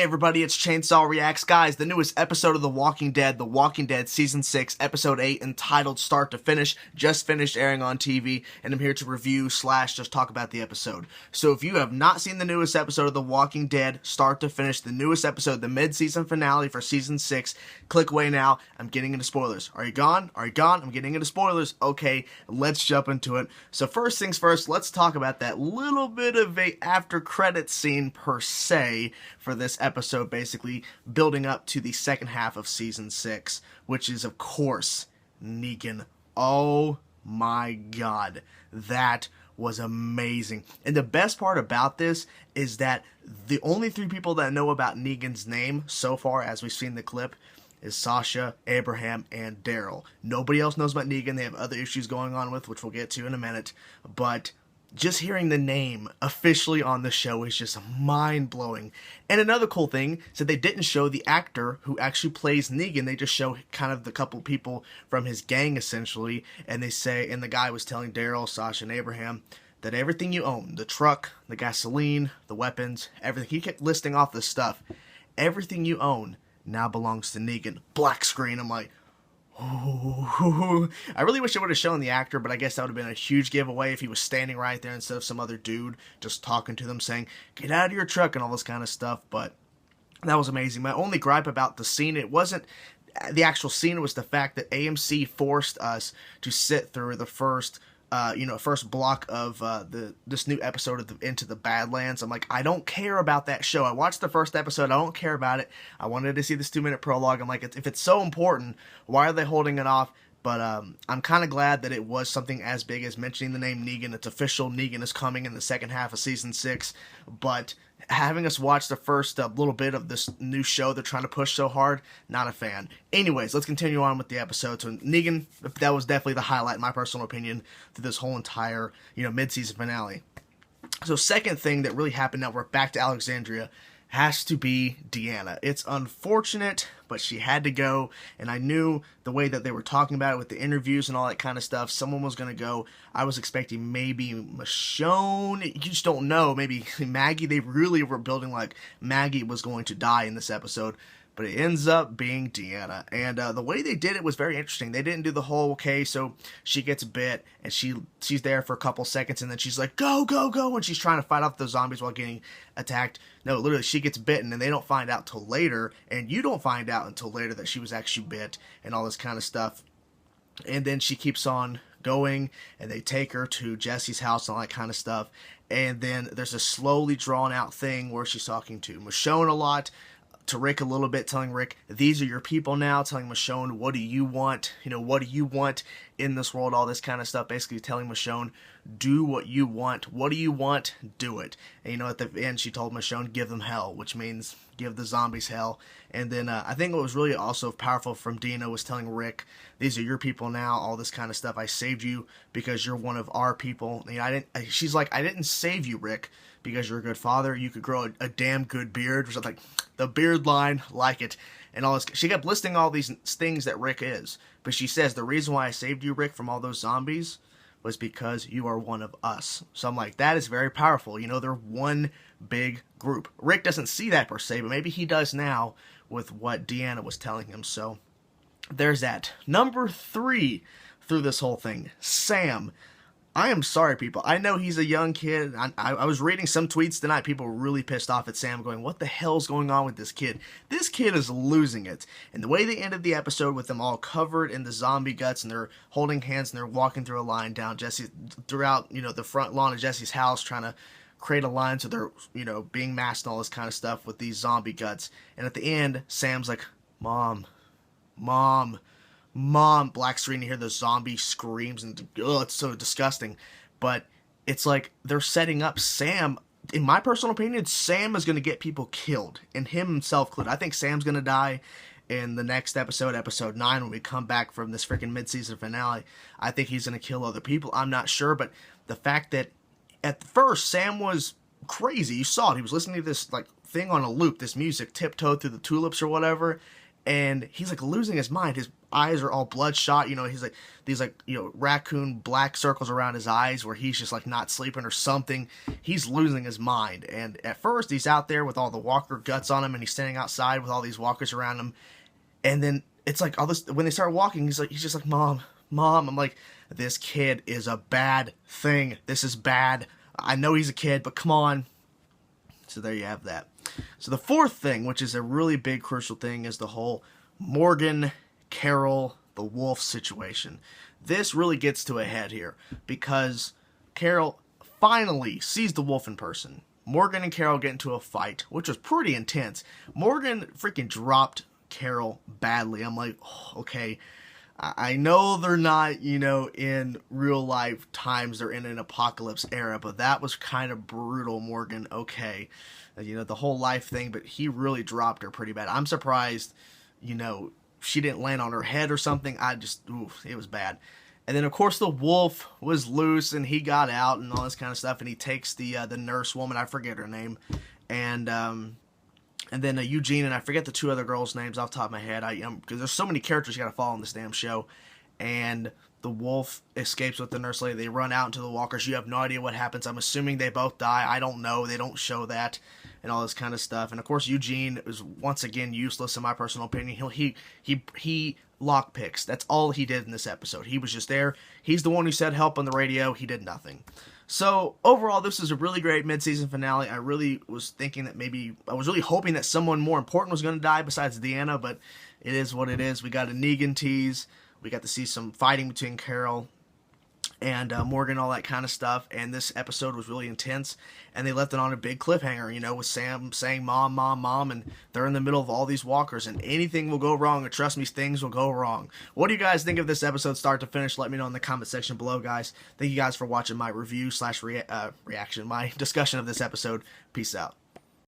everybody, it's Chainsaw Reacts. Guys, the newest episode of The Walking Dead Season 6, Episode 8, entitled Start to Finish, just finished airing on TV, and I'm here to review / just talk about the episode. So if you have not seen the newest episode of The Walking Dead, Start to Finish, the newest episode, the mid-season finale for Season 6, click away now. I'm getting into spoilers. Are you gone? Are you gone? I'm getting into spoilers. Okay, let's jump into it. So first things first, let's talk about that little bit of a after-credits scene per se for this episode, basically building up to the second half of Season 6, which is, of course, Negan. Oh my god, that was amazing. And the best part about this is that the only three people that know about Negan's name so far, as we've seen the clip, is Sasha, Abraham, and Daryl. Nobody else knows about Negan. They have other issues going on with, which we'll get to in a minute, but just hearing the name officially on the show is just mind-blowing. And another cool thing is that they didn't show the actor who actually plays Negan. They just show kind of the couple people from his gang, essentially. And they say, and the guy was telling Daryl, Sasha, and Abraham that everything you own, the truck, the gasoline, the weapons, everything, he kept listing off the stuff. Everything you own now belongs to Negan. Black screen. I'm like, ooh. I really wish it would have shown the actor, but I guess that would have been a huge giveaway if he was standing right there instead of some other dude just talking to them saying, get out of your truck and all this kind of stuff. But that was amazing. My only gripe about the scene, it wasn't the actual scene, it was the fact that AMC forced us to sit through the first block of this new episode of Into the Badlands. I'm like, I don't care about that show. I watched the first episode. I don't care about it. I wanted to see this 2-minute prologue. I'm like, if it's so important, why are they holding it off? But I'm kind of glad that it was something as big as mentioning the name Negan. It's official. Negan is coming in the second half of Season 6. But having us watch the first little bit of this new show they're trying to push so hard, not a fan. Anyways, let's continue on with the episode. So Negan, that was definitely the highlight, in my personal opinion, through this whole entire, mid-season finale. So second thing that really happened, now we're back to Alexandria, has to be Deanna. It's unfortunate, but she had to go, and I knew the way that they were talking about it with the interviews and all that kind of stuff, someone was going to go. I was expecting maybe Michonne. You just don't know. Maybe Maggie. They really were building like Maggie was going to die in this episode, but it ends up being Deanna. And the way they did it was very interesting. They didn't do the whole, okay, so she gets bit, and she's there for a couple seconds, and then she's like, go, go, go, and she's trying to fight off the zombies while getting attacked. No, literally, she gets bitten, and they don't find out till later, and you don't find out until later that she was actually bit, and all this kind of stuff. And then she keeps on going, and they take her to Jesse's house and all that kind of stuff. And then there's a slowly drawn-out thing where she's talking to Michonne a lot, to Rick a little bit, telling Rick, these are your people now, telling Michonne, what do you want? What do you want in this world? All this kind of stuff, basically telling Michonne, do what you want. What do you want? Do it. And at the end, she told Michonne, give them hell, which means give the zombies hell. And then I think what was really also powerful from Dina was telling Rick, these are your people now, all this kind of stuff. I saved you because you're one of our people. She's like, I didn't save you, Rick, because you're a good father. You could grow a damn good beard. Which I was like, the beard line, like it. And all this. She kept listing all these things that Rick is. But she says, the reason why I saved you, Rick, from all those zombies was because you are one of us. So I'm like, that is very powerful. They're one big group. Rick doesn't see that per se, but maybe he does now with what Deanna was telling him. So there's that. Number 3 through this whole thing, Sam. I am sorry, people. I know he's a young kid. I was reading some tweets tonight. People were really pissed off at Sam, going, what the hell's going on with this kid? This kid is losing it. And the way they ended the episode with them all covered in the zombie guts, and they're holding hands, and they're walking through a line down throughout, the front lawn of Jesse's house, trying to create a line so they're, being masked and all this kind of stuff with these zombie guts. And at the end, Sam's like, Mom, black screen, you hear the zombie screams, and it's so disgusting. But it's like they're setting up Sam. In my personal opinion, Sam is going to get people killed, and himself included. I think Sam's going to die in the next episode, episode 9, when we come back from this freaking mid-season finale. I think he's going to kill other people. I'm not sure, but the fact that at first Sam was crazy. You saw it. He was listening to this thing on a loop, this music, Tiptoe Through the Tulips or whatever. and he's like losing his mind. His eyes are all bloodshot. He's like these raccoon black circles around his eyes where he's just like not sleeping or something. He's losing his mind. And at first he's out there with all the walker guts on him, and he's standing outside with all these walkers around him. And then it's like all this, when they start walking, he's just like, Mom. I'm like, this kid is a bad thing. This is bad. I know he's a kid, but come on. So there you have that. So the fourth thing, which is a really big crucial thing, is the whole Morgan, Carol, the wolf situation. This really gets to a head here because Carol finally sees the wolf in person. Morgan and Carol get into a fight, which was pretty intense. Morgan freaking dropped Carol badly. I'm like, oh, okay, I know they're not, in real life times, they're in an apocalypse era, but that was kind of brutal, Morgan. Okay, the whole life thing, but he really dropped her pretty bad. I'm surprised, she didn't land on her head or something. It was bad. And then, of course, the wolf was loose, and he got out and all this kind of stuff, and he takes the nurse woman, I forget her name, and then Eugene, and I forget the two other girls' names off the top of my head, because there's so many characters you gotta follow in this damn show, and the wolf escapes with the nurse lady. They run out into the walkers. You have no idea what happens. I'm assuming they both die. I don't know. They don't show that, and all this kind of stuff. And of course, Eugene is once again useless in my personal opinion. He lockpicks. That's all he did in this episode. He was just there. He's the one who said help on the radio. He did nothing. So overall, this is a really great mid-season finale. I really was thinking that I was really hoping that someone more important was going to die besides Deanna, but it is what it is. We got a Negan tease. We got to see some fighting between Carol and Morgan, all that kind of stuff. And this episode was really intense. And they left it on a big cliffhanger, with Sam saying, Mom, Mom, Mom. And they're in the middle of all these walkers. And anything will go wrong. And trust me, things will go wrong. What do you guys think of this episode start to finish? Let me know in the comment section below, guys. Thank you guys for watching my review / reaction, my discussion of this episode. Peace out.